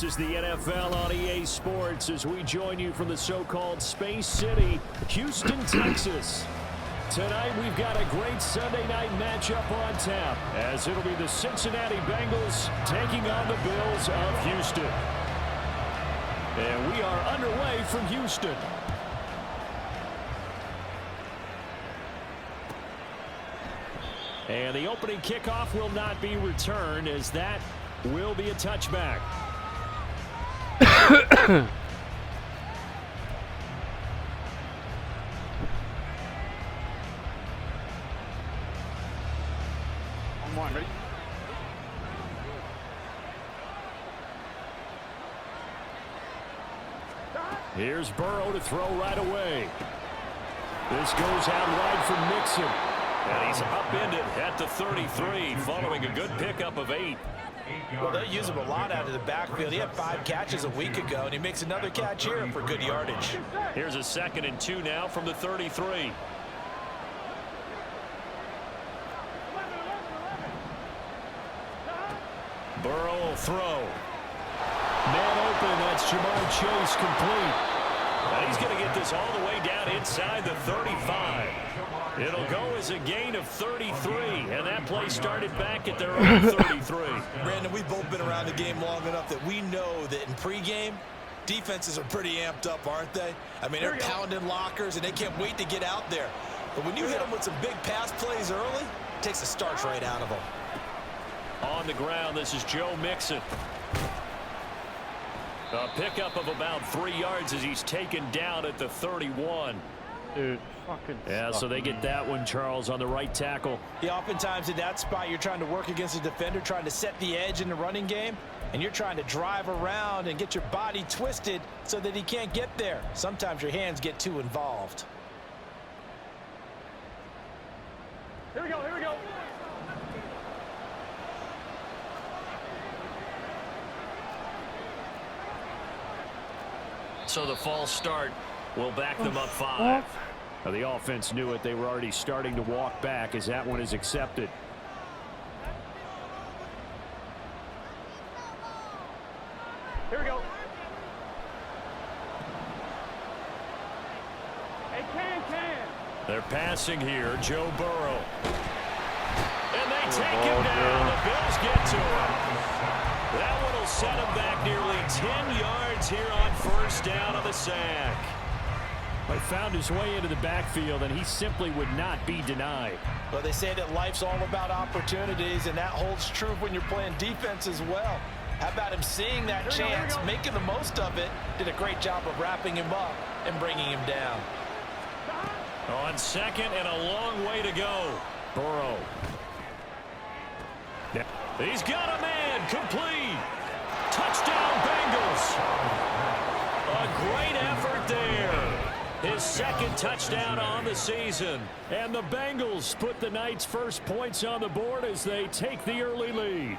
This is the NFL on EA Sports as we join you from the so-called Space City, Houston, Texas. Tonight we've got a great Sunday night matchup on tap as it'll be the Cincinnati Bengals taking on the Bills of Houston. And we are underway from Houston. And the opening kickoff will not be returned as that will be a touchback. Come on, ready? Here's Burrow to throw right away. This goes out wide for Mixon. And he's upended at the 33 following a good pickup of 8. Well, they use him a lot out of the backfield. He had 5 catches a week ago, and he makes another catch here for good yardage. Here's a 2nd and 2 now from the 33. Burrow will throw. Man open, that's Jamar Chase complete. And he's going to get this all the way down inside the 35. It'll go as a gain of 33, and that play started back at their own 33. Brandon, we've both been around the game long enough that we know that in pregame, defenses are pretty amped up, aren't they? I mean, they're pounding lockers, and they can't wait to get out there. But when you hit them with some big pass plays early, it takes the starch right out of them. On the ground, this is Joe Mixon. A pickup of about 3 yards as he's taken down at the 31. Dude, fucking yeah, so they get that one, Charles, on the right tackle. Yeah, oftentimes in that spot, you're trying to work against a defender, trying to set the edge in the running game, and you're trying to drive around and get your body twisted so that he can't get there. Sometimes your hands get too involved. Here we go, here we go. So the false start will back them up 5. Now, the offense knew it. They were already starting to walk back as that one is accepted. Here we go. Hey, can. They're passing here, Joe Burrow. And they take him down. The Bills get to him. That one will set him back nearly 10 yards here on first down on the sack. He found his way into the backfield, and he simply would not be denied. Well, they say that life's all about opportunities, and that holds true when you're playing defense as well. How about him seeing that chance, making the most of it, did a great job of wrapping him up and bringing him down. On 2nd and a long way to go. Burrow. He's got a man complete. Touchdown Bengals. A great effort there. His 2nd touchdown on the season. And the Bengals put the night's first points on the board as they take the early lead.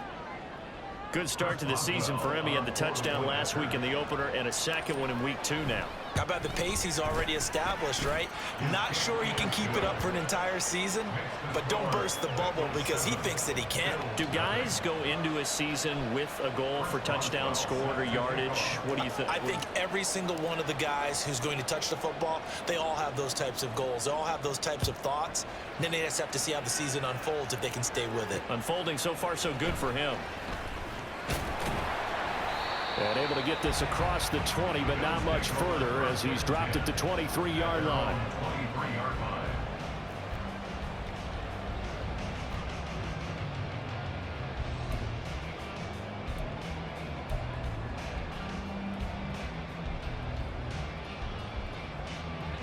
Good start to the season for him. He had the touchdown last week in the opener and a 2nd one in week 2 now. How about the pace he's already established, right? Not sure he can keep it up for an entire season, but don't burst the bubble because he thinks that he can. Do guys go into a season with a goal for touchdown scored or yardage? What do you think? I think every single one of the guys who's going to touch the football, they all have those types of goals. They all have those types of thoughts. And then they just have to see how the season unfolds if they can stay with it. Unfolding so far so good for him. And able to get this across the 20, but not much further as he's dropped at the 23-yard line.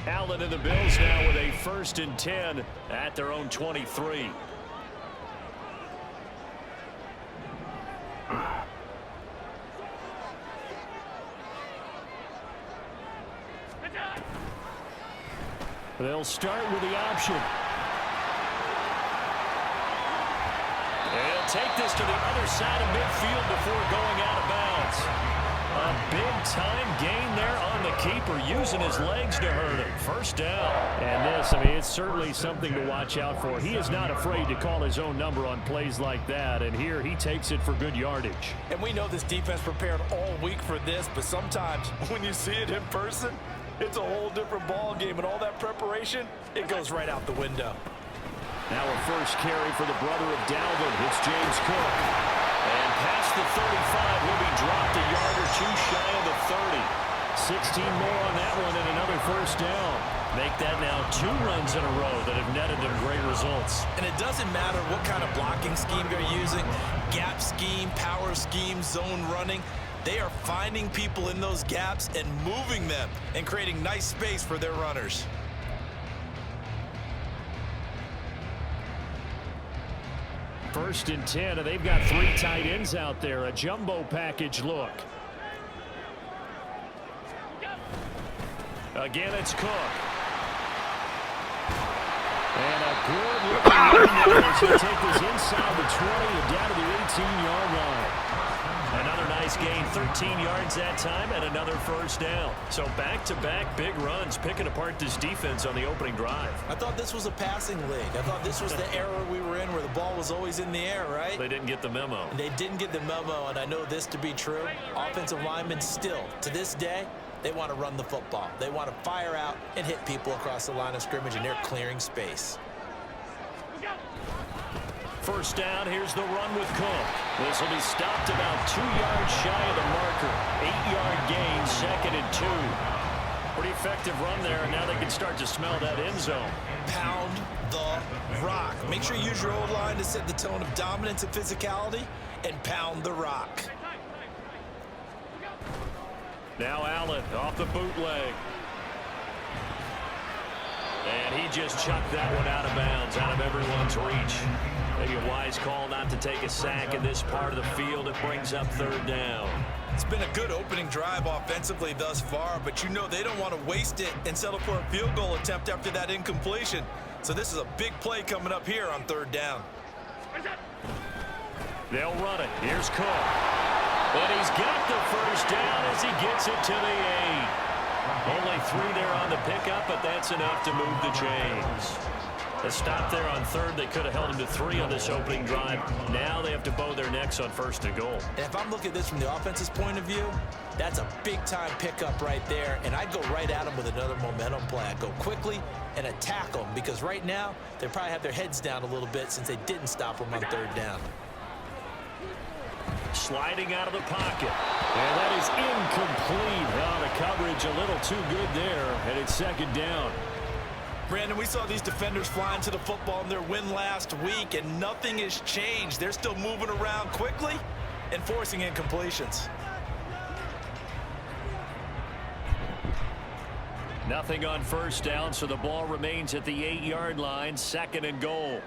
Allen and the Bills now with a 1st and 10 at their own 23. They'll start with the option. They'll take this to the other side of midfield before going out of bounds. A big Big-time gain there on the keeper, using his legs to hurt him. First down. And this, I mean, it's certainly something to watch out for. He is not afraid to call his own number on plays like that, and here he takes it for good yardage. And we know this defense prepared all week for this, but sometimes when you see it in person, it's a whole different ball game, and all that preparation, it goes right out the window. Now a first carry for the brother of Dalvin. It's James Cook. And past the 35, will be dropped a yard or two shy of the 30. 16 more on that one and another first down. Make that now 2 runs in a row that have netted them great results. And it doesn't matter what kind of blocking scheme they're using, gap scheme, power scheme, zone running. They are finding people in those gaps and moving them and creating nice space for their runners. First and 10, and they've got 3 tight ends out there. A jumbo package look. Again, it's Cook. And a good looking run there. He'll take this inside the 20 and down to the 18-yard line. Another nice gain, 13 yards that time, and another first down. So back-to-back big runs, picking apart this defense on the opening drive. I thought this was a passing league. I thought this was the era we were in where the ball was always in the air, right? They didn't get the memo. They didn't get the memo, and I know this to be true. Offensive linemen still, to this day, they want to run the football. They want to fire out and hit people across the line of scrimmage, and they're clearing space. First down, here's the run with Cook. This will be stopped about 2 yards shy of the marker. 8-yard gain, 2nd and 2. Pretty effective run there, and now they can start to smell that end zone. Pound the rock. Make sure you use your old line to set the tone of dominance and physicality, and pound the rock. Now Allen off the bootleg. And he just chucked that one out of bounds, out of everyone's reach. Maybe a wise call not to take a sack in this part of the field. It brings up 3rd down. It's been a good opening drive offensively thus far, but you know they don't want to waste it and settle for a field goal attempt after that incompletion. So this is a big play coming up here on 3rd down. They'll run it. Here's Cook. But he's got the first down as he gets it to the 8. Only 3 there on the pickup, but that's enough to move the chains. A stop there on 3rd. They could have held him to 3 on this opening drive. Now they have to bow their necks on 1st and goal. And if I'm looking at this from the offense's point of view, that's a big-time pickup right there, and I'd go right at them with another momentum play. I'd go quickly and attack them, because right now they probably have their heads down a little bit since they didn't stop them on 3rd down. Sliding out of the pocket. And that is incomplete. Oh, the coverage a little too good there, and it's 2nd down. Brandon, we saw these defenders flying to the football in their win last week, and nothing has changed. They're still moving around quickly and forcing incompletions. Nothing on 1st down, so the ball remains at the 8-yard line, 2nd and goal.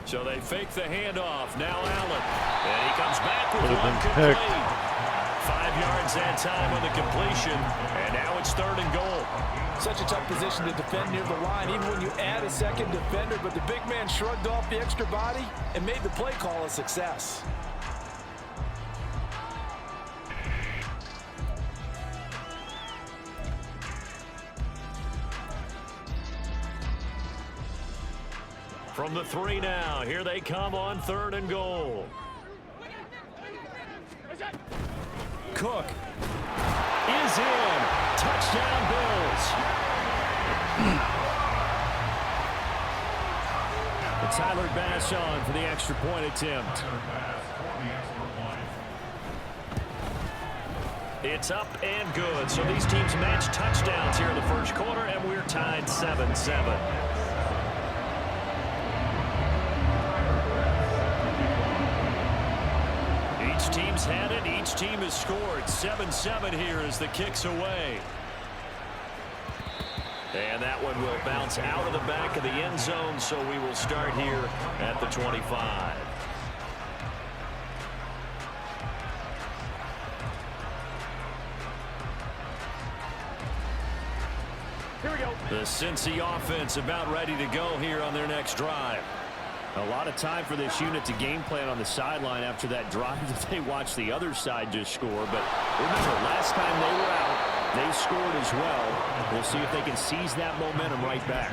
So they fake the handoff. Now Allen. And he comes back with one complete. 5 yards that time on the completion. And now it's 3rd and goal. Such a tough position to defend near the line, even when you add a second defender. But the big man shrugged off the extra body and made the play call a success. From the 3 now, here they come on 3rd and goal. Cook is in. Touchdown, Bills. Tyler Bass on for the extra point attempt. It's up and good. So these teams match touchdowns here in the 1st quarter, and we're tied 7-7. Each team's had it. Each team has scored. 7-7 here as the kick's away. And that one will bounce out of the back of the end zone, so we will start here at the 25. we go. The Cincy offense about ready to go here on their next drive. A lot of time for this unit to game plan on the sideline after that drive that they watched the other side just score. But remember, last time they were out, they scored as well. We'll see if they can seize that momentum right back.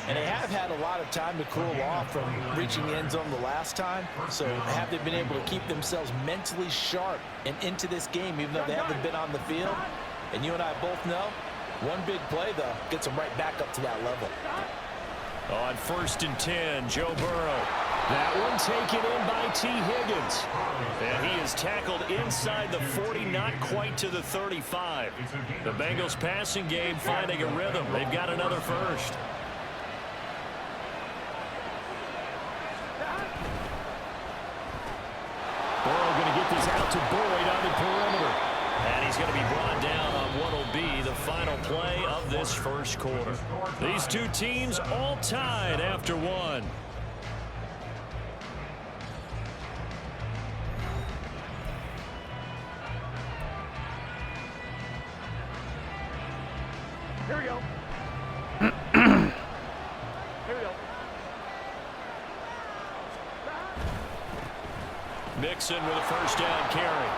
And they have had a lot of time to cool off from reaching the end zone the last time. So have they been able to keep themselves mentally sharp and into this game, even though they haven't been on the field? And you and I both know, one big play, though, gets them right back up to that level. On 1st and 10, Joe Burrow. That one taken in by T. Higgins. And he is tackled inside the 40, not quite to the 35. The Bengals passing game finding a rhythm. They've got another first. Burrow going to get this out to Boyd on the perimeter. And he's going to be brought down on what will be the final play of this first quarter. These two teams all tied after one. Here we go. Here we go. Mixon with a first down carry.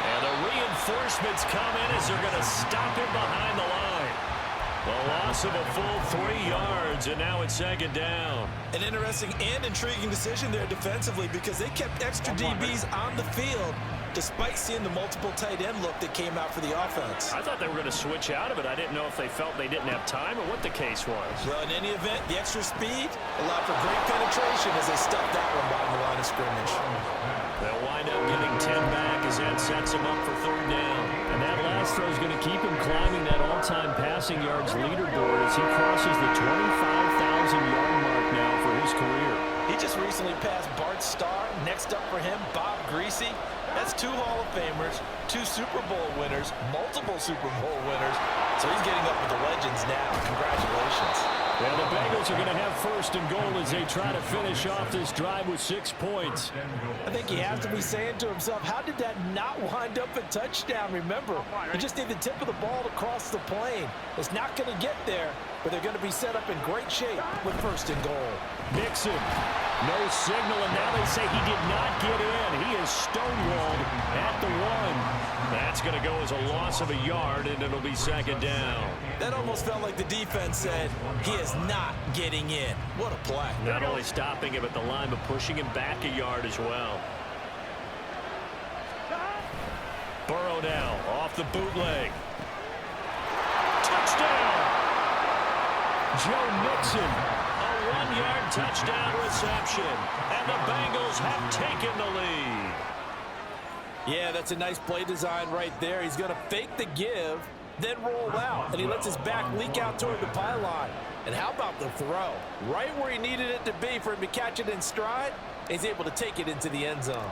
And the reinforcements come in as they're going to stop him behind the line. The loss of a full 3 yards, and now it's 2nd down. An interesting and intriguing decision there defensively because they kept extra DBs on the field despite seeing the multiple tight end look that came out for the offense. I thought they were going to switch out of it. I didn't know if they felt they didn't have time or what the case was. Well, in any event, the extra speed allowed for great penetration as they stuffed that one by the line of scrimmage. They'll wind up getting 10 back as that sets them up for 3rd down. And that last throw is going to keep him climbing that all-time passing yards leaderboard as he crosses the 25,000-yard mark now for his career. He just recently passed Bart Starr. Next up for him, Bob Greasy. That's 2 Hall of Famers, 2 Super Bowl winners, multiple Super Bowl winners. So he's getting up with the legends now. Congratulations. Well, the Bengals are going to have 1st and goal as they try to finish off this drive with 6 points. I think he has to be saying to himself, how did that not wind up a touchdown? Remember, you just need the tip of the ball to cross the plane. It's not going to get there, but they're going to be set up in great shape with 1st and goal. Mixon, no signal, and now they say he did not get in. He is stonewalled at the 1. That's going to go as a loss of a yard, and it'll be 2nd down. That almost felt like the defense said, he is not getting in. What a play. Not only stopping him at the line, but pushing him back a yard as well. Burrow now off the bootleg. Touchdown! Joe Mixon. A 1-yard touchdown reception, and the Bengals have taken the lead. Yeah, that's a nice play design right there. He's going to fake the give, then roll out, and he lets his back leak out toward the pylon. And how about the throw? Right where he needed it to be for him to catch it in stride, he's able to take it into the end zone.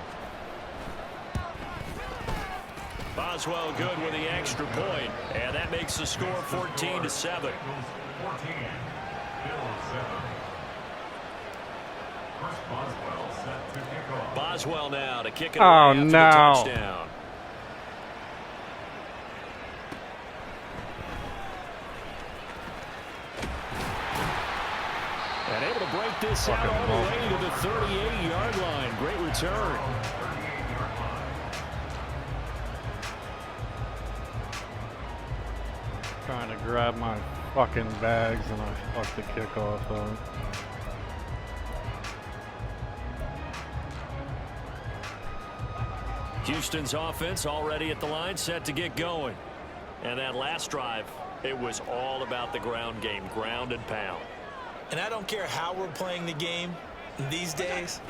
Boswell good with the extra point, and that makes the score 14-7. Boswell now to kick it away after the touchdown. And able to break this out all the way to the 38-yard line. Great return. Trying to grab my fucking bags and I fucked the kickoff up. Houston's offense already at the line, set to get going. And that last drive, it was all about the ground game, ground and pound. And I don't care how we're playing the game these days,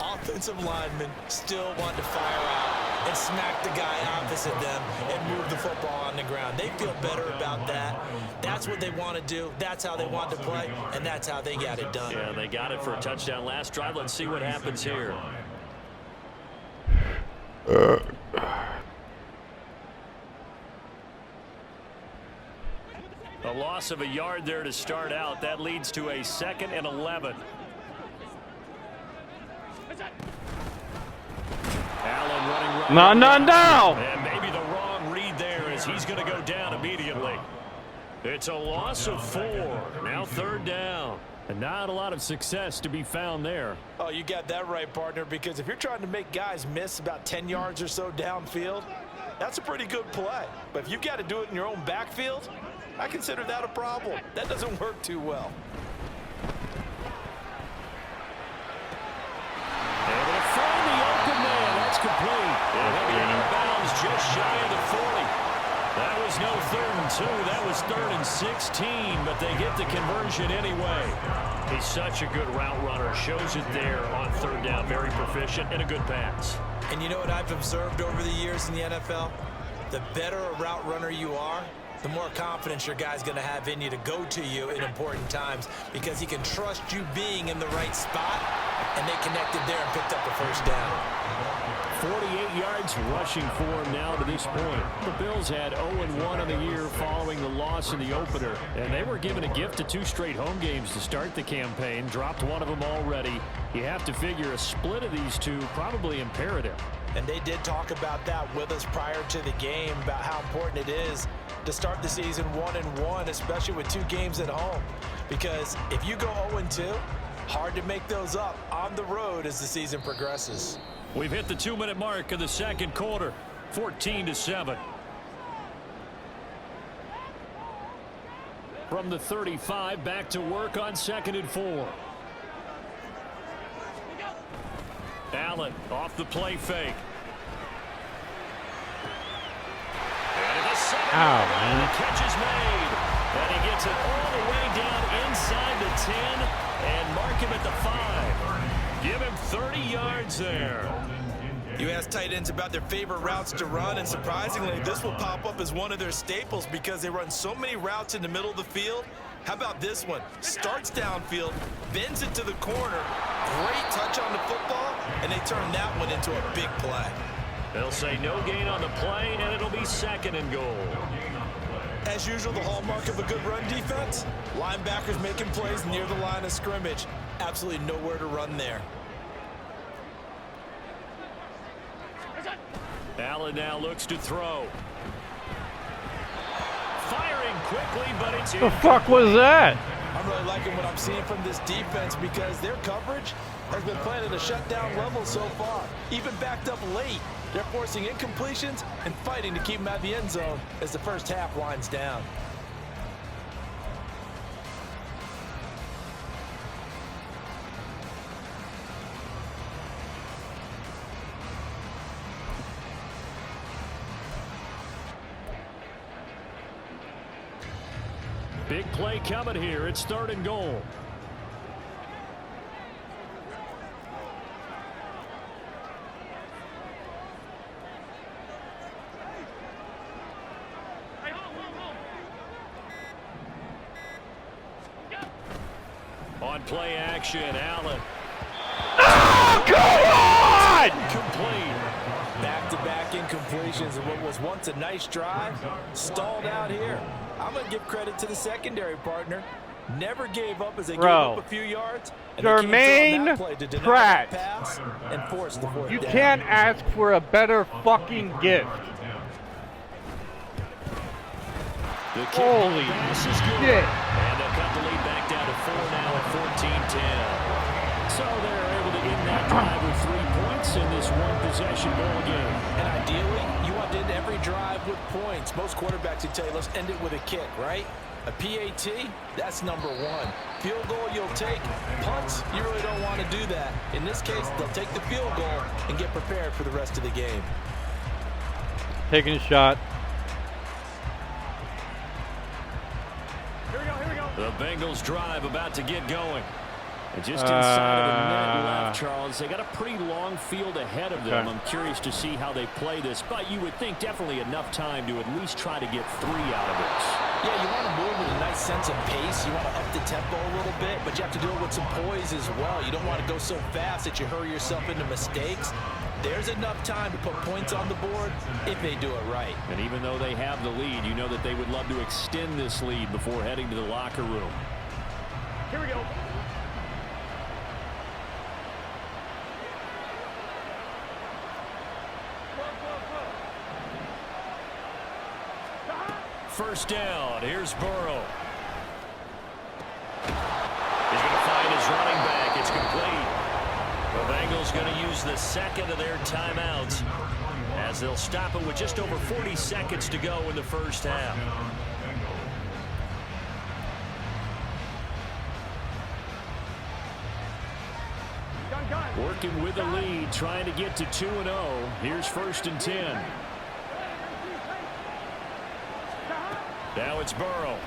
offensive linemen still want to fire out and smack the guy opposite them and move the football on the ground. They feel better about that. That's what they want to do. That's how they want to play, and that's how they got it done. Yeah, they got it for a touchdown last drive. Let's see what happens here. A loss of a yard there to start out. That leads to a 2nd and 11. Allen running right. No. And maybe the wrong read there as he's going to go down immediately. It's a loss of 4. Now 3rd down. And not a lot of success to be found there. Oh, you got that right, partner, because if you're trying to make guys miss about 10 yards or so downfield, that's a pretty good play. But if you've got to do it in your own backfield, I consider that a problem. That doesn't work too well. Able to find the open man. That's complete. And he'll be out of bounds just shy of the 40. That was no 3rd and 2. That was 3rd and 16, but they get the conversion anyway. He's such a good route runner. Shows it there on 3rd down. Very proficient and a good pass. And you know what I've observed over the years in the NFL? The better a route runner you are, the more confidence your guy's going to have in you to go to you in important times because he can trust you being in the right spot, and they connected there and picked up the 1st down. 48 yards rushing for him now to this point. The Bills had 0-1 on the year following the loss in the opener, and they were given a gift of 2 straight home games to start the campaign. Dropped one of them already. You have to figure a split of these two probably imperative. And they did talk about that with us prior to the game, about how important it is to start the season 1-1, especially with 2 games at home. Because if you go 0-2, hard to make those up on the road as the season progresses. We've hit the 2-minute mark of the 2nd quarter, 14-7. From the 35, back to work on 2nd and 4. Allen off the play fake. And the 7 man. catch is made. And he gets it all the way down inside the 10 and mark him at the 5. Give him 30 yards there. You ask tight ends about their favorite routes to run, and surprisingly, this will pop up as one of their staples because they run so many routes in the middle of the field. How about this one? Starts downfield, bends it to the corner, great touch on the football, and they turn that one into a big play. They'll say no gain on the play, and it'll be 2nd and goal. As usual, the hallmark of a good run defense, linebackers making plays near the line of scrimmage. Absolutely nowhere to run there. Allen now looks to throw. Firing quickly, but it's The fuck was that? I'm really liking what I'm seeing from this defense because their coverage has been playing at a shutdown level so far. Even backed up late, they're forcing incompletions and fighting to keep them out of the end zone as the first half winds down. Big play coming here. It's 3rd and goal. On play action, Allen. Oh, come on! Complete. Back-to-back incompletions and what was once a nice drive stalled out here. I'm going to give credit to the secondary partner. Never gave up as they gave up a few yards. And Jermaine Pratt. Pass and forced the 4th You down. can't ask for a better fucking gift. The kick Holy pass is good. shit. And they'll cut the lead back down to 4 now at 14-10. So they're able to end that drive with 3 points in this one-possession ball game. And ideally, you want to end every drive with points. Most quarterbacks would tell you, let's end it with a kick, right? A PAT, that's number 1. Field goal you'll take. Punts, you really don't want to do that. In this case, they'll take the field goal and get prepared for the rest of the game. Taking a shot. Here we go, here we go. The Bengals drive about to get going. And just inside of the net left, Charles. They got a pretty long field ahead of them. Okay. I'm curious to see how they play this, but you would think definitely enough time to at least try to get 3 out of this. Yeah, you want to move with a nice sense of pace. You want to up the tempo a little bit, but you have to do it with some poise as well. You don't want to go so fast that you hurry yourself into mistakes. There's enough time to put points on the board if they do it right. And even though they have the lead, you know that they would love to extend this lead before heading to the locker room. Here we go. first down. Here's Burrow. He's going to find his running back. It's complete. The Bengals going to use the second of their timeouts as they'll stop it with just over 40 seconds to go in the first half. Working with the lead, trying to get to 2-0. Here's 1st and 10. Now it's Burrow.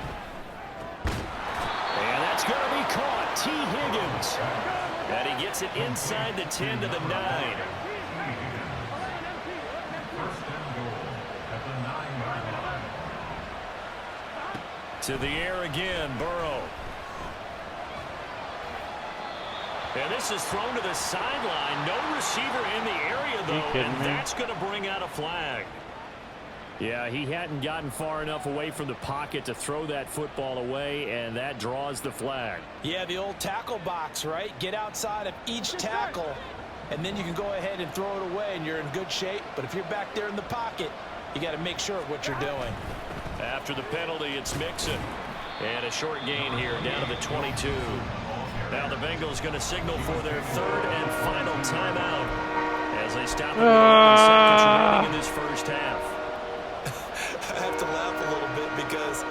And that's going to be caught. T. Higgins. And he gets it inside the 10 to the 9. To the air again, Burrow. And this is thrown to the sideline. No receiver in the area, though, and that's going to bring out a flag. Yeah, he hadn't gotten far enough away from the pocket to throw that football away, and that draws the flag. Yeah, the old tackle box, right? Get outside of each tackle, and then you can go ahead and throw it away, and you're in good shape. But if you're back there in the pocket, you got to make sure of what you're doing. After the penalty, it's Mixon. And a short gain here, down to the 22. Now the Bengals going to signal for their 3rd and final timeout as they stop it with 11 seconds remaining in this first half. I have to laugh a little bit because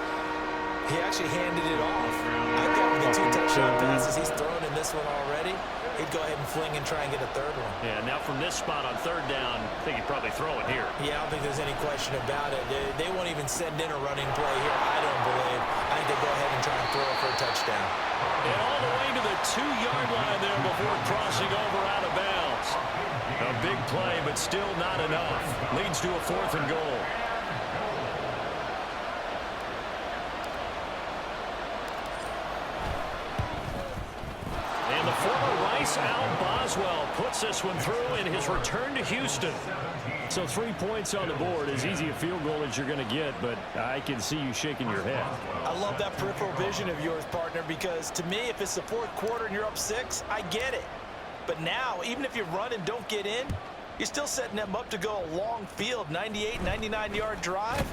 he actually handed it off. I thought with the 2 touchdown passes he's thrown in this one already, he'd go ahead and fling and try and get a 3rd one. Yeah, now from this spot on 3rd down, I think he'd probably throw it here. Yeah, I don't think there's any question about it. They won't even send in a running play here, I don't believe. I think they go ahead and try and throw it for a touchdown. And all the way to the 2-yard line there before crossing over out of bounds. A big play, but still not enough. Leads to a 4th and goal. And the former Rice Al Boswell puts this one through in his return to Houston. So 3 points on the board, as easy a field goal as you're going to get, but I can see you shaking your head. I love that peripheral vision of yours, partner, because to me, if it's the 4th quarter and you're up 6, I get it. But now, even if you run and don't get in, you're still setting them up to go a long field, 98, 99-yard drive.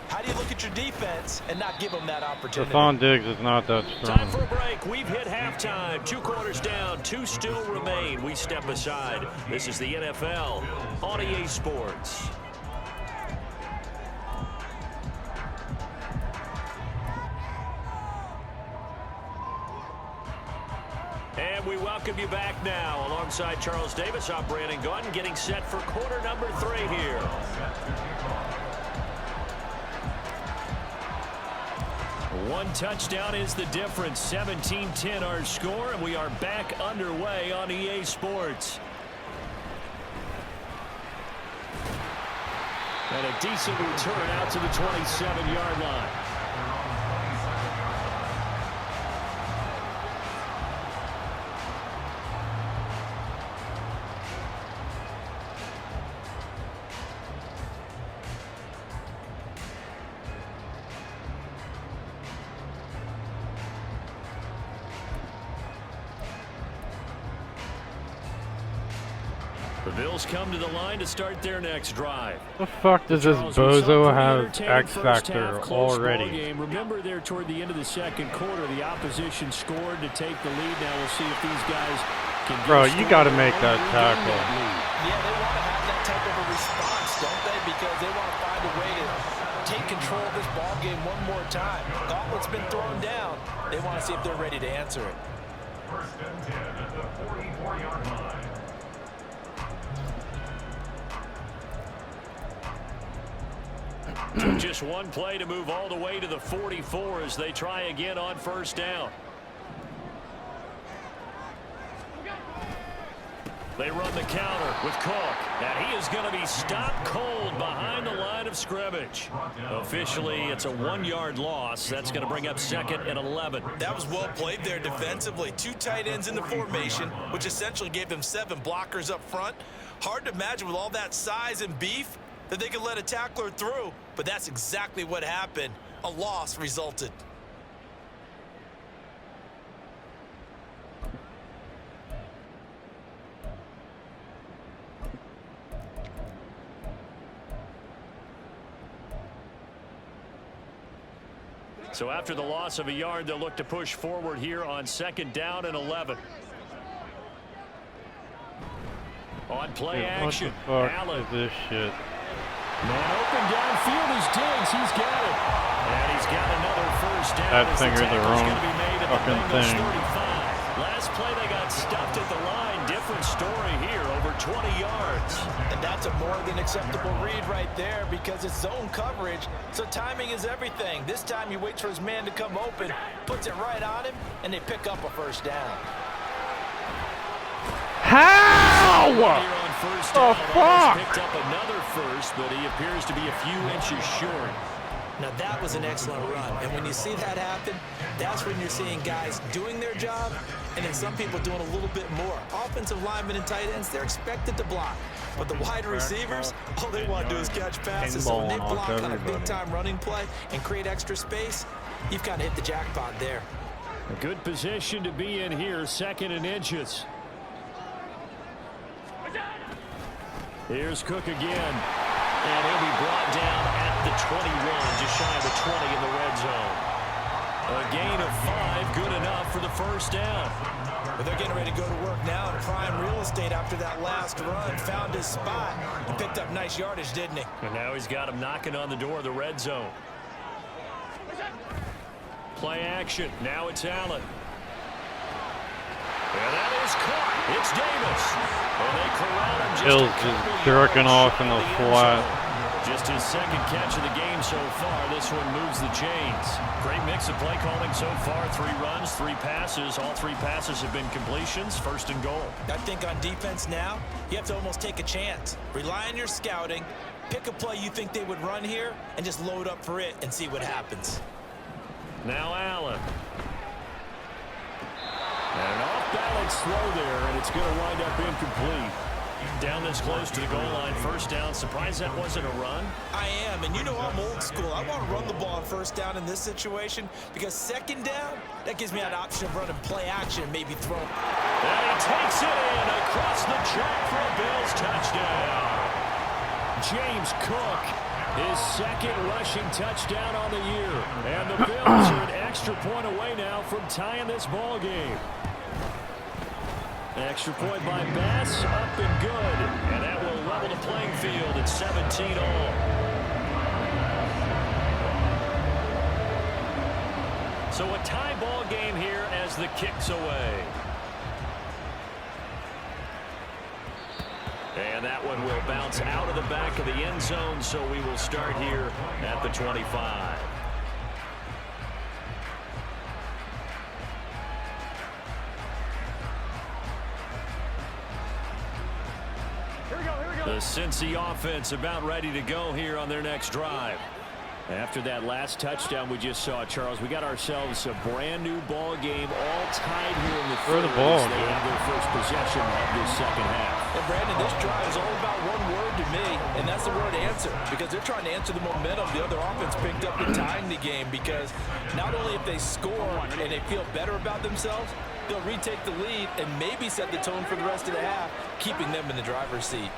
How do you look at your defense and not give them that opportunity? Stefon Diggs is not that strong. Time for a break. We've hit halftime. 2 quarters down. 2 still remain. We step aside. This is the NFL on EA Sports. And we welcome you back now. Alongside Charles Davis, I'm Brandon Gaudin, getting set for quarter number 3 here. One touchdown is the difference. 17-10 our score, and we are back underway on EA Sports. And a decent return out to the 27-yard line. The Bills come to the line to start their next drive. The fuck does this bozo have X Factor already? Game. Remember there toward the end of the 2nd quarter, the opposition scored to take the lead. Now we'll see if these guys can. Bro, you got to make that tackle. Yeah, they want to have that type of a response, don't they? Because they want to find a way to take control of this ball game one more time. Gauntlet's been thrown down. They want to see if they're ready to answer it. 1st and 10 at the 44-yard line. Took just one play to move all the way to the 44 as they try again on 1st down. They run the counter with Cook, and he is going to be stopped cold behind the line of scrimmage. Officially, it's a 1-yard loss. That's going to bring up 2nd and 11. That was well played there defensively. 2 tight ends in the formation, which essentially gave them 7 blockers up front. Hard to imagine with all that size and beef that they could let a tackler through, but that's exactly what happened. A loss resulted. So after the loss of a yard, they'll look to push forward here on 2nd down and 11. On play action, what the fuck Allen. is this shit? Man open downfield is Diggs. He's got it. And he's got another first down. That as the finger's the tackle's wrong gonna be made at the fucking Bengals thing. 35. Last play they got stuffed at the line. Different story here, over 20 yards. And that's a more than acceptable read right there because it's zone coverage, so timing is everything. This time he waits for his man to come open, puts it right on him, and they pick up a first down. How? Here on first The down, fuck? almost picked up another first, but he appears to be a few inches short. Now that was an excellent run, and when you see that happen, that's when you're seeing guys doing their job and then some people doing a little bit more. Offensive linemen and tight ends, they're expected to block, but the wide receivers, all they want to do is catch passes. So when they block on a big-time running play and create extra space, you've kind of hit the jackpot there. A good position to be in here, 2nd and inches. Here's Cook again. And he'll be brought down at the 21, just shy of the 20 in the red zone. A gain of 5, good enough for the first down. But they're getting ready to go to work now in prime real estate after that last run. Found his spot and picked up nice yardage, didn't he? And now he's got him knocking on the door of the red zone. Play action. Now it's Allen. And that is caught. It's Davis. And they corral him Hill's just jerking off in the flat. Just his 2nd catch of the game so far. This one moves the chains. Great mix of play calling so far. 3 runs, 3 passes. All 3 passes have been completions. 1st and goal. I think on defense now, you have to almost take a chance. Rely on your scouting. Pick a play you think they would run here and just load up for it and see what happens. Now Allen. And an off-balance throw there, and it's going to wind up incomplete. Down this close to the goal line. First down. Surprised that wasn't a run. I am, and you know I'm old school. I want to run the ball on first down in this situation because 2nd down, that gives me that option of running play action, maybe throw. And he takes it in across the chalk for a Bills touchdown. James Cook, his 2nd rushing touchdown on the year. And the Bills are an extra point away now from tying this ball game. Extra point by Bass, up and good. And that will level the playing field at 17 all. So a tie ball game here as the kick's away. And that one will bounce out of the back of the end zone, so we will start here at the 25. The Cincy offense about ready to go here on their next drive. After that last touchdown we just saw, Charles, we got ourselves a brand new ball game, all tied here in the third. the ball, They have their first possession of this 2nd half. And Brandon, this drive is all about one word to me, and that's the word answer, because they're trying to answer the momentum the other offense picked up in tying the game, because not only if they score and they feel better about themselves, they'll retake the lead and maybe set the tone for the rest of the half, keeping them in the driver's seat.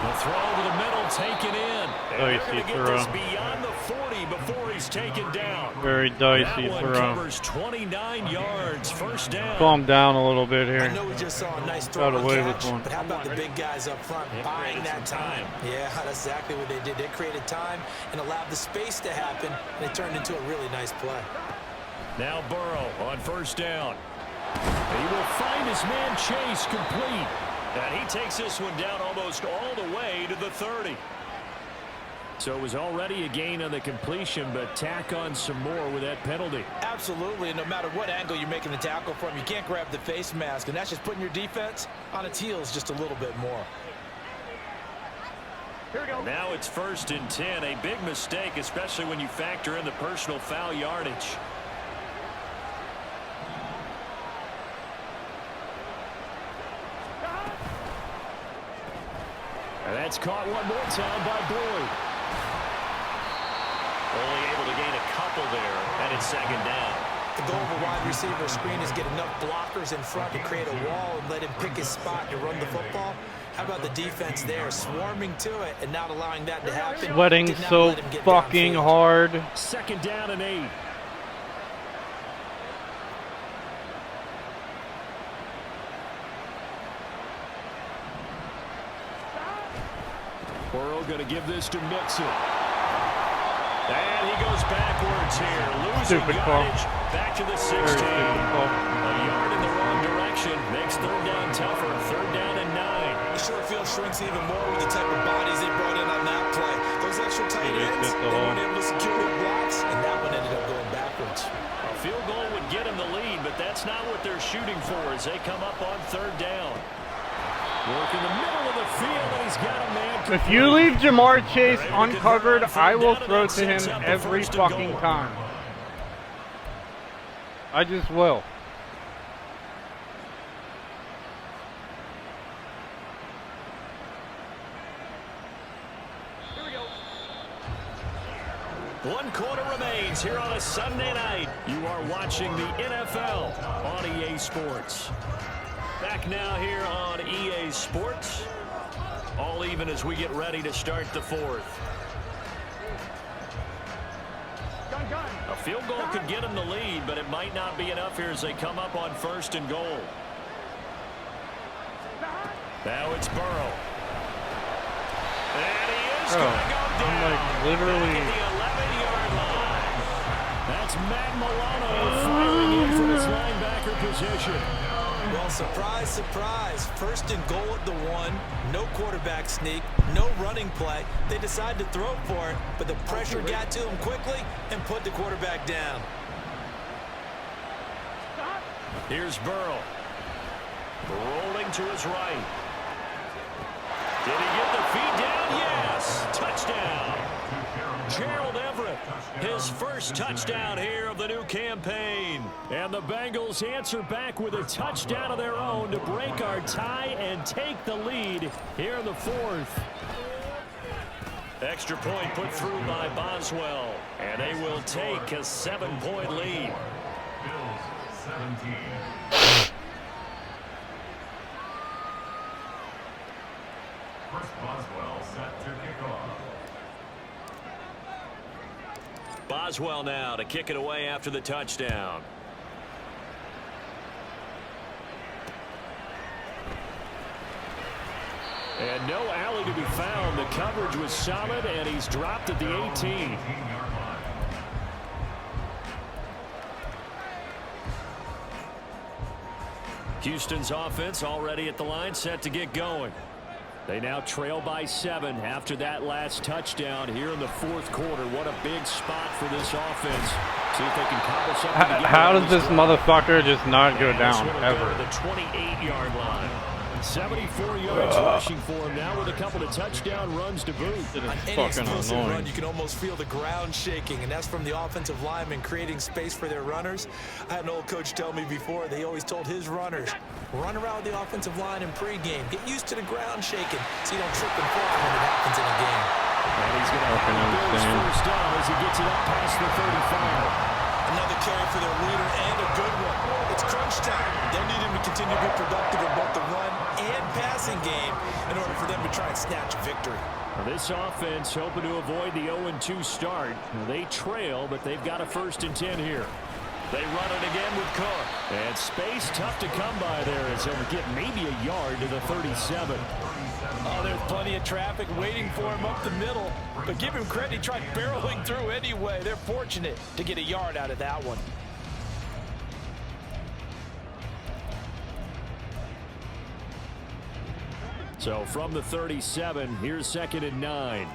The throw over the middle taken in. Dicey throw. Beyond the 40 before he's taken down. Very dicey that one throw. Covers 29 yards. First down. Calm down a little bit I here. know we just saw a nice throw Got away and with catch, one. but how about the big guys up front buying that some time? Yeah, that's exactly what they did. They created time and allowed the space to happen, and it turned into a really nice play. Now Burrow on first down. He will find his man Chase complete. And he takes this one down almost all the way to the 30. So it was already a gain on the completion, but tack on some more with that penalty. Absolutely, and no matter what angle you're making the tackle from, you can't grab the face mask, and that's just putting your defense on its heels just a little bit more. Now it's 1st and 10. A big mistake, especially when you factor in the personal foul yardage. And that's caught one more time by Boyd. Only able to gain a couple there, and it's 2nd down. The goal of a wide receiver screen is get enough blockers in front to create a wall and let him pick his spot to run the football. How about the defense there, swarming to it and not allowing that to happen? Sweating so fucking hard. 2nd down and 8. Burrow going to give this to Mixon. And he goes backwards here. Losing yardage. Back to the 16. A yard in the wrong direction. Makes 3rd down tougher. 3rd down and 9. The short field shrinks even more with the type of bodies they brought in on that play. Those extra tight ends, they weren't able to secure their blocks, and that one ended up going backwards. A field goal would get him the lead, but that's not what they're shooting for as they come up on 3rd down. Work in the middle of the field, and he's got a man. If you leave Jamar Chase uncovered, I will throw to him every fucking time. I just will. Here we go. 1 quarter remains here on a Sunday night. You are watching the NFL on EA Sports. Back now here on EA Sports. All even as we get ready to start the 4th. A field goal could get them the lead, but it might not be enough here as they come up on 1st and goal. Now it's Burrow. And he is going to go down. I'm like literally. Back at the 11-yard line. That's Matt Milano firing in from his linebacker position. Well, surprise, surprise. 1st and goal at the 1. No quarterback sneak. No running play. They decide to throw for it, but the pressure got to him quickly and put the quarterback down. Here's Burrow. Rolling to his right. Did he get the feet down? Yes. Touchdown. Gerald Everett, his first touchdown here of the new campaign. And the Bengals answer back with a touchdown of their own to break our tie and take the lead here in the 4th. Extra point put through by Boswell. And they will take a 7-point lead. Bills 17. Chris Boswell set to kick off. Boswell now to kick it away after the touchdown. And no alley to be found. The coverage was solid, and he's dropped at the 18. Houston's offense already at the line, set to get going. They now trail by 7 after that last touchdown here in the 4th quarter. What a big spot for this offense. See if they can cobble something together. How does this motherfucker just not go down ever? The 28-yard line. 74 yards rushing for him now with a couple of touchdown runs to boot. On any explosive run, you can almost feel the ground shaking, and that's from the offensive linemen creating space for their runners. I had an old coach tell me before, they always told his runners, run around the offensive line in pregame. Get used to the ground shaking so you don't trip and fall when it happens in a game. And he's going to have his first down as he gets it up past the 35. Another carry for their leader and a good one. It's crunch time. They need him to continue to be productive in both the run and passing game in order for them to try and snatch a victory. This offense hoping to avoid the 0-2 start. They trail, but they've got a 1st and 10 here. They run it again with Cook. And space tough to come by there as he'll get maybe a yard to the 37. Oh, there's plenty of traffic waiting for him up the middle. But give him credit, he tried barreling through anyway. They're fortunate to get a yard out of that one. So from the 37, here's 2nd and 9.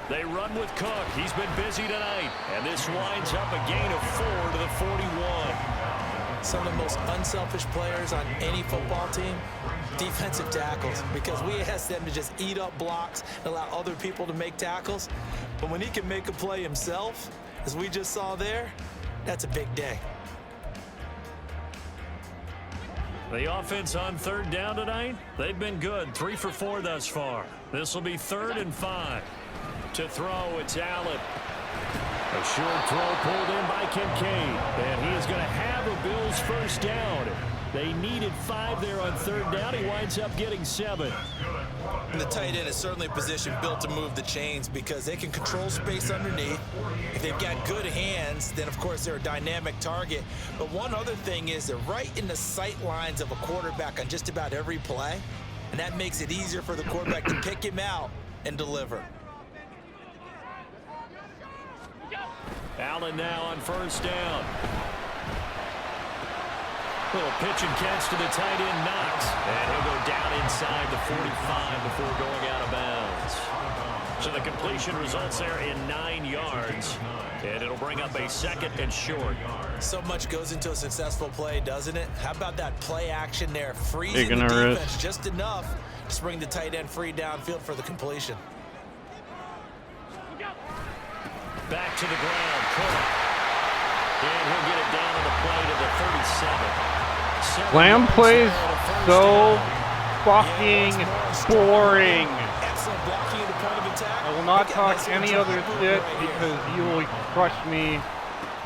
They run with Cook. He's been busy tonight. And this winds up a gain of 4 to the 41. Some of the most unselfish players on any football team, defensive tackles, because we ask them to just eat up blocks and allow other people to make tackles. But when he can make a play himself, as we just saw there, that's a big day. The offense on 3rd down tonight, they've been good. 3 for 4 thus far. This will be 3rd and 5. To throw, it's Allen. A short throw pulled in by Kincaid. And he is going to have a Bills Bills first down. They needed 5 there on third down. He winds up getting 7. And the tight end is certainly a position built to move the chains because they can control space underneath. If they've got good hands, then, of course, they're a dynamic target. But one other thing is they're right in the sight lines of a quarterback on just about every play, and that makes it easier for the quarterback to pick him out and deliver. Allen now on first down. Little pitch and catch to the tight end, Knox. And he'll go down inside the 45 before going out of bounds. So the completion results there in 9 yards. And it'll bring up a 2nd and short. So much goes into a successful play, doesn't it? How about that play action there? Freezing the defense just enough to bring the tight end free downfield for the completion. Back to the ground, Cook. And he'll get it down on the play to the 37. Lamb plays so fucking boring. Excellent blocking at the point of attack. I will not talk any other shit because you will crush me.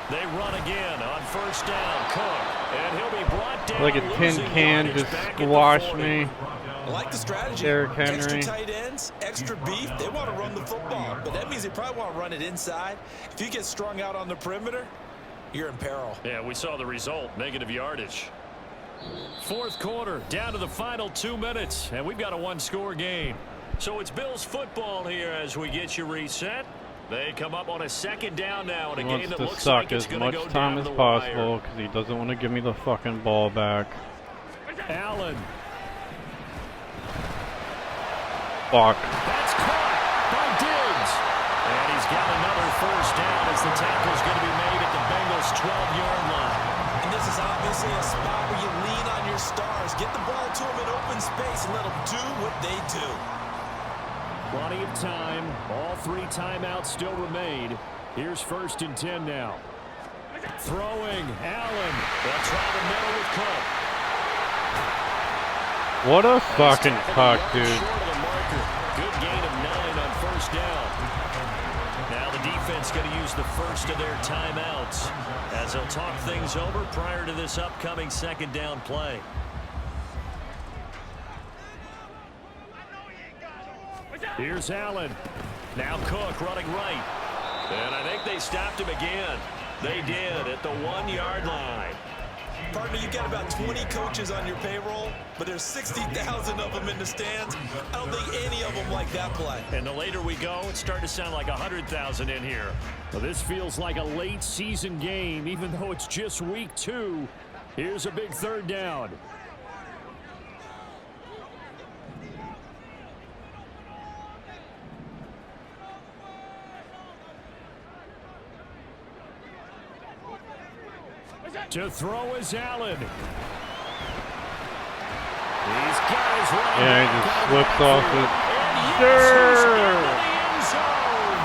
They run again on first down, Cook. And he'll be brought down. Like a tin can just squash me. I like the strategy. Derrick Henry. Extra tight ends, extra beef. They want to run the football, but that means they probably want to run it inside. If you get strung out on the perimeter, you're in peril. Yeah, we saw the result, negative yardage. Fourth quarter, down to the final 2 minutes, and we've got a 1-score game. So it's Bills football here as we get you reset. They come up on a 2nd down now in a game that looks like it's going to go down to the wire. As much time as possible because he doesn't want to give me the fucking ball back. Allen. Fuck. That's caught by Diggs. And he's got another first down as the tackle's going to be made at the Bengals' 12-yard line. And this is obviously a spot where you lean on your stars. Get the ball to them in open space and let them do what they do. Plenty of time. All 3 timeouts still remain. Here's 1st and 10 now. Throwing, Allen. They'll try the middle with Cook. What a fucking cock, dude. Good gain of 9 on first down. Now the defense going to use the first of their timeouts as they'll talk things over prior to this upcoming 2nd down play. Here's Allen. Now Cook running right. And I think they stopped him again. They did at the 1-yard line. Partner, you've got about 20 coaches on your payroll, but there's 60,000 of them in the stands. I don't think any of them like that play. And the later we go, it's starting to sound like 100,000 in here. Well, this feels like a late season game, even though it's just week 2. Here's a big 3rd down. To throw is Allen. He's got his right. Yeah, he just slips off it. Sure.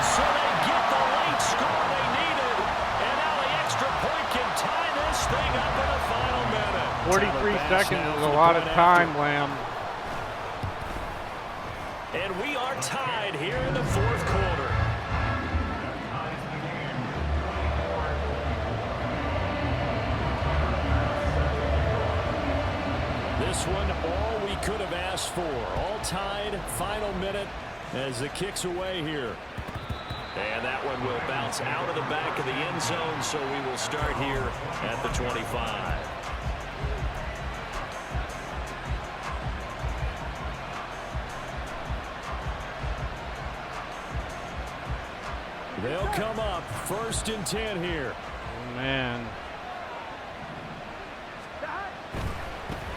So they get the late score they needed. And now the extra point can tie this thing up in the final minute. 43 seconds is a lot of time, Lamb. And we are tied here in the 4th quarter. This one, all we could have asked for. All tied, final minute as the kick's away here. And that one will bounce out of the back of the end zone, so we will start here at the 25. They'll come up 1st and 10 here. Oh, man.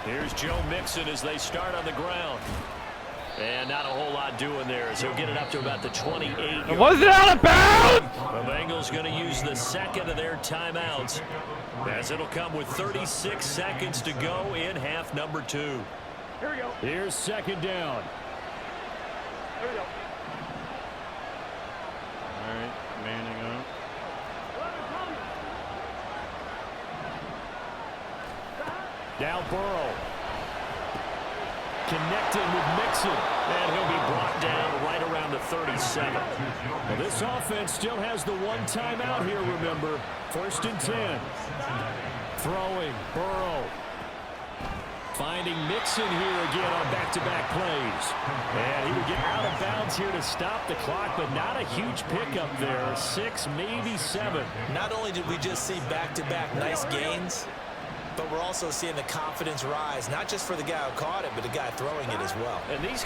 Here's Joe Mixon as they start on the ground. And not a whole lot doing there as he'll get it up to about the 28. Was it out of bounds? The Bengals going to use the 2nd of their timeouts as it'll come with 36 seconds to go in half number 2. Here we go. Here's 2nd down. Here we go. All right, manning up. Now Burrow. Connecting with Mixon. And he'll be brought down right around the 37. Well, this offense still has the 1 timeout here, remember. 1st and 10. Throwing, Burrow. Finding Mixon here again on back-to-back plays. And he would get out of bounds here to stop the clock, but not a huge pickup there. 6, maybe 7. Not only did we just see back-to-back nice gains, but we're also seeing the confidence rise, not just for the guy who caught it, but the guy throwing it as well. And these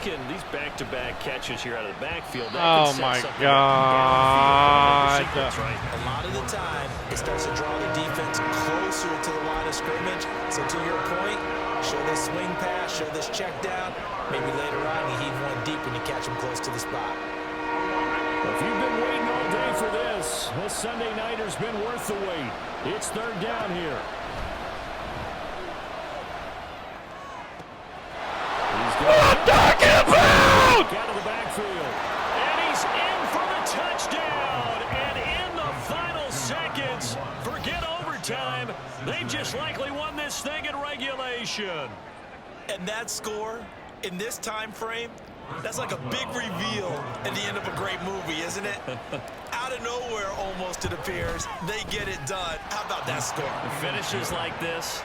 back-to-back catches here out of the backfield. Oh my God. Right? A lot of the time, it starts to draw the defense closer to the line of scrimmage. So to your point, show this swing pass, show this check down. Maybe later on you heave one deep when you catch him close to the spot. If you've been waiting all day for this Sunday nighter's been worth the wait. It's 3rd down here. What talking about? Out of the backfield. And he's in for the touchdown. And in the final seconds, forget overtime. They just likely won this thing in regulation. And that score in this time frame, that's like a big reveal at the end of a great movie, isn't it? Out of nowhere, almost, it appears, they get it done. How about that score? Finishes like this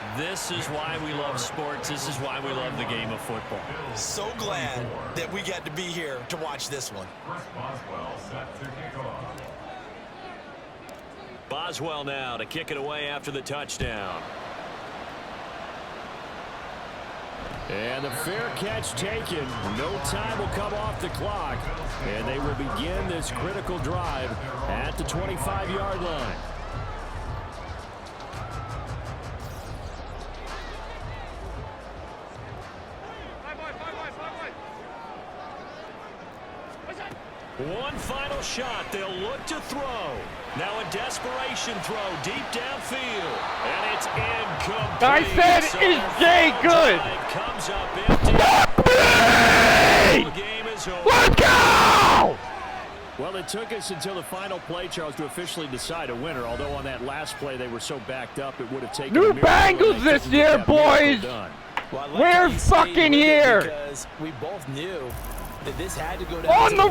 is why we love sports. This is why we love the game of football. So glad that we got to be here to watch this one. Chris Boswell set to kick off. Boswell now to kick it away after the touchdown. And the fair catch taken. No time will come off the clock. And they will begin this critical drive at the 25-yard line. One final shot. They'll look to throw. Now a desperation throw deep downfield. And it's incomplete. I said, So is Jay good? comes up empty. The game is over. Let's go! Well, it took us until the final play, Charles, to officially decide a winner. Although on that last play they were so backed up, it would have taken New a miracle Bengals and they this couldn't year, get that miracle boys. done. Well, I like We're how you stayed fucking with it here. because we both knew that this had to go down. On the